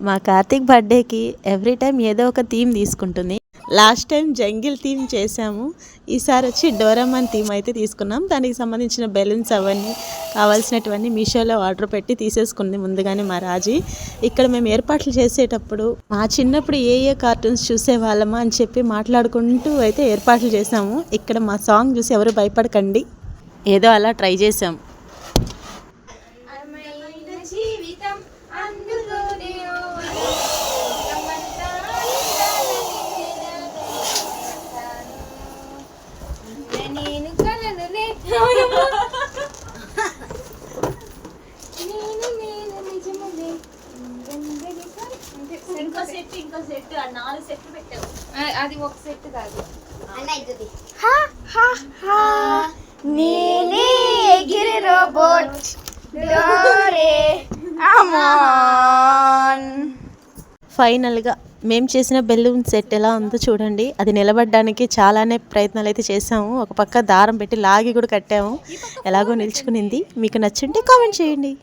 మా కార్తీక్ బర్త్డేకి every time ఏదో ఒక థీమ్ తీసుకుంటుంది. లాస్ట్ టైం జంగిల్ థీమ్ చేసాము. ఈసారి వచ్చి డోరామాన్ థీమ్ అయితే తీసుకున్నాం. దానికి సంబంధించిన బెలూన్స్ అవన్నీ కావాల్సినటువన్నీ మీషోలో ఆర్డర్ పెట్టి తీసేసుకుంది ముందుగానే మా రాజీ. ఇక్కడ మేము ఏర్పాట్లు చేసేటప్పుడు మా చిన్నప్పుడు ఏ ఏ కార్టూన్స్ చూసేవాళ్ళమా అని చెప్పి మాట్లాడుకుంటూ అయితే ఏర్పాట్లు చేసాము. ఇక్కడ మా సాంగ్ చూసి ఎవరు భయపడకండి, ఏదో అలా ట్రై చేసాం. అది ఒక సెట్ కాదు. ఫైనల్గా మేము చేసిన బెలూన్ సెట్ ఎలా ఉందో చూడండి. అది నిలబడడానికి చాలానే ప్రయత్నాలు అయితే చేసాము. ఒక పక్క దారం పెట్టి లాగి కూడా కట్టాము. ఎలాగో నిల్చుకునింది. మీకు నచ్చుంటే కామెంట్ చేయండి.